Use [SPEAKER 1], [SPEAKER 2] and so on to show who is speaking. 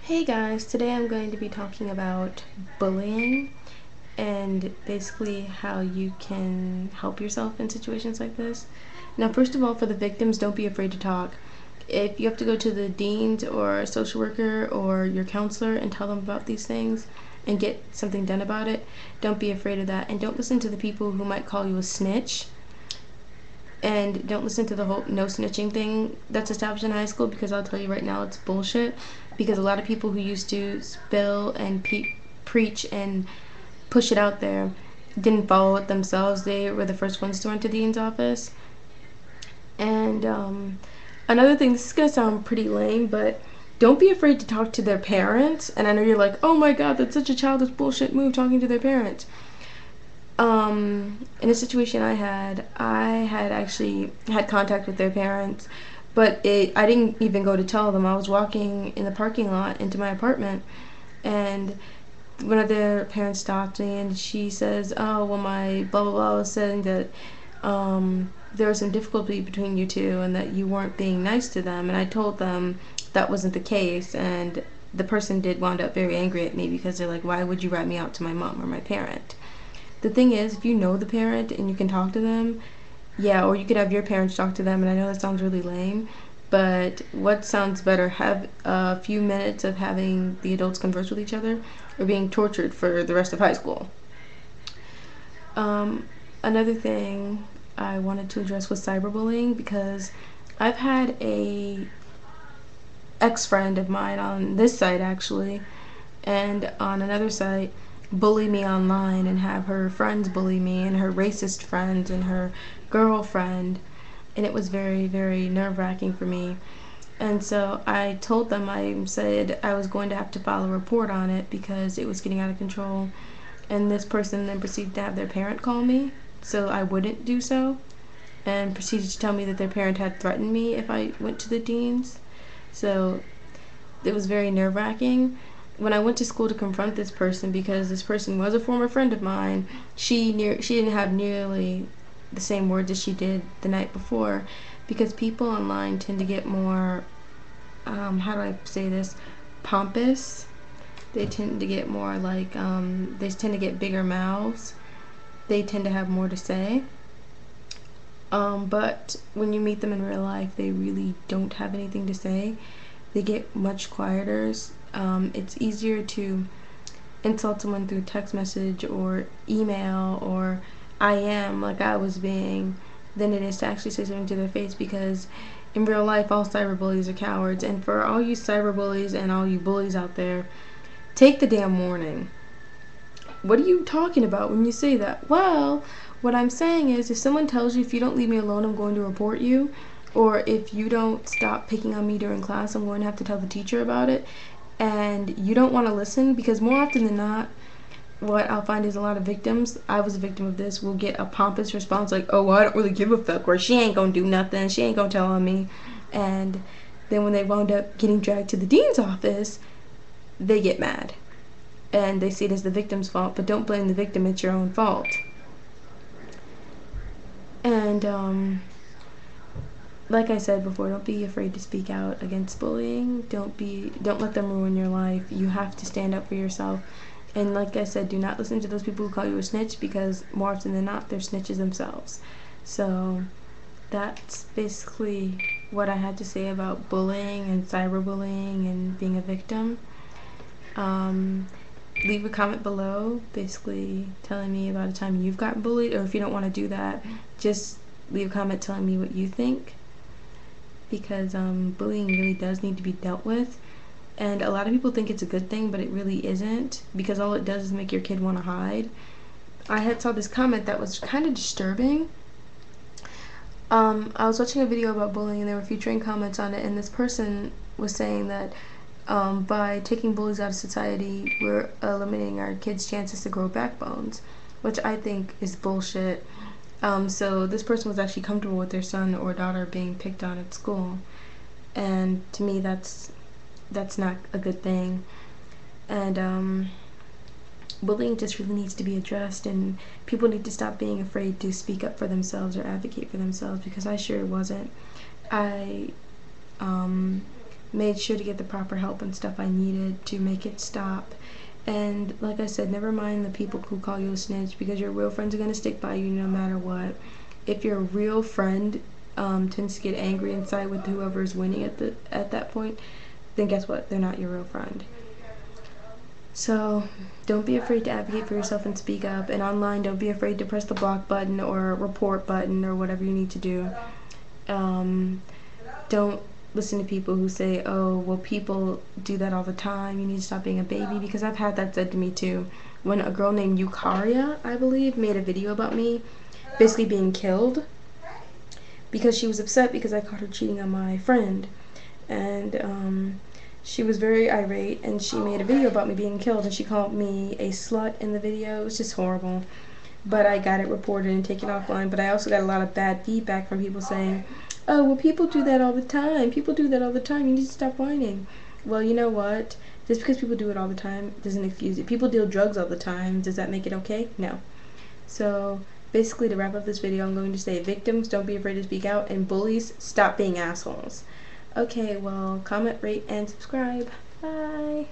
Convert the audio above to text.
[SPEAKER 1] Hey guys, today I'm going to be talking about bullying and basically how you can help yourself in situations like this. Now, first of all, for the victims, don't be afraid to talk. If you have to go to the deans or a social worker or your counselor and tell them about these things and get something done about it, don't be afraid of that. And don't listen to the people who might call you a snitch, and don't listen to the whole no snitching thing that's established in high school, because I'll tell you right now it's bullshit. Because a lot of people who used to spill and preach and push it out there didn't follow it themselves. They were the first ones to run to the dean's office. And another thing, this is going to sound pretty lame, but don't be afraid to talk to their parents. And I know you're like, oh my god, that's such a childish bullshit move, talking to their parents. In a situation I had actually had contact with their parents, but I didn't even go to tell them. I was walking in the parking lot into my apartment, and one of their parents stopped me, and she says, "Oh, well, my blah blah blah was saying that there was some difficulty between you two, and that you weren't being nice to them." And I told them that wasn't the case, and the person did wound up very angry at me, because they're like, "Why would you rat me out to my mom or my parent?" The thing is, if you know the parent and you can talk to them, yeah, or you could have your parents talk to them. And I know that sounds really lame, but what sounds better? Have a few minutes of having the adults converse with each other, or being tortured for the rest of high school? Um, Another thing I wanted to address was cyberbullying, because I've had a ex-friend of mine on this site actually, and on another site, bully me online, and have her friends bully me, and her racist friends, and her girlfriend. And it was very, very nerve-wracking for me. And so I told them, I said I was going to have to file a report on it because it was getting out of control. And this person then proceeded to have their parent call me, so I wouldn't do so, and proceeded to tell me that their parent had threatened me if I went to the deans. So it was very nerve-wracking. When I went to school to confront this person, because this person was a former friend of mine, she didn't have nearly the same words as she did the night before, because people online tend to get more, how do I say this, pompous. They tend to get more like, they tend to get bigger mouths. They tend to have more to say. But when you meet them in real life, they really don't have anything to say. They get much quieter. It's easier to insult someone through text message or email or IM, like I was being, than it is to actually say something to their face, because in real life, all cyberbullies are cowards. And for all you cyberbullies and all you bullies out there, take the damn warning. What are you talking about when you say that? Well, what I'm saying is, if someone tells you, if you don't leave me alone, I'm going to report you, or if you don't stop picking on me during class, I'm going to have to tell the teacher about it, and you don't want to listen, because more often than not, what I'll find is a lot of victims, I was a victim of this, will get a pompous response like, oh, well, I don't really give a fuck, or she ain't gonna do nothing, she ain't gonna tell on me. And then when they wound up getting dragged to the dean's office, they get mad and they see it as the victim's fault. But don't blame the victim, it's your own fault. And like I said before, don't be afraid to speak out against bullying. Don't let them ruin your life. You have to stand up for yourself. And like I said, do not listen to those people who call you a snitch, because more often than not, they're snitches themselves. So that's basically what I had to say about bullying and cyberbullying and being a victim. Leave a comment below, basically telling me about a time you've gotten bullied, or if you don't want to do that, just leave a comment telling me what you think, because bullying really does need to be dealt with. And a lot of people think it's a good thing, but it really isn't, because all it does is make your kid want to hide. I had saw this comment that was kind of disturbing. I was watching a video about bullying, and they were featuring comments on it, and this person was saying that by taking bullies out of society, we're eliminating our kids' chances to grow backbones, which I think is bullshit. So this person was actually comfortable with their son or daughter being picked on at school, and to me, that's not a good thing. And bullying just really needs to be addressed, and people need to stop being afraid to speak up for themselves or advocate for themselves, because I sure wasn't. I made sure to get the proper help and stuff I needed to make it stop. And like I said, never mind the people who call you a snitch, because your real friends are going to stick by you no matter what. If your real friend tends to get angry inside with whoever is winning at that point, then guess what? They're not your real friend. So don't be afraid to advocate for yourself and speak up. And online, don't be afraid to press the block button or report button or whatever you need to do. Don't listen to people who say, oh, well, people do that all the time, you need to stop being a baby, because I've had that said to me too. When a girl named Eukaria, I believe, made a video about me basically being killed because she was upset because I caught her cheating on my friend. And she was very irate, and she made a video about me being killed, and she called me a slut in the video. It was just horrible. But I got it reported and taken offline. But I also got a lot of bad feedback from people saying, oh, well, people do that all the time. People do that all the time. You need to stop whining. Well, you know what? Just because people do it all the time doesn't excuse it. People deal drugs all the time. Does that make it okay? No. So basically, to wrap up this video, I'm going to say, victims, don't be afraid to speak out, and bullies, stop being assholes. Okay, well, comment, rate, and subscribe. Bye.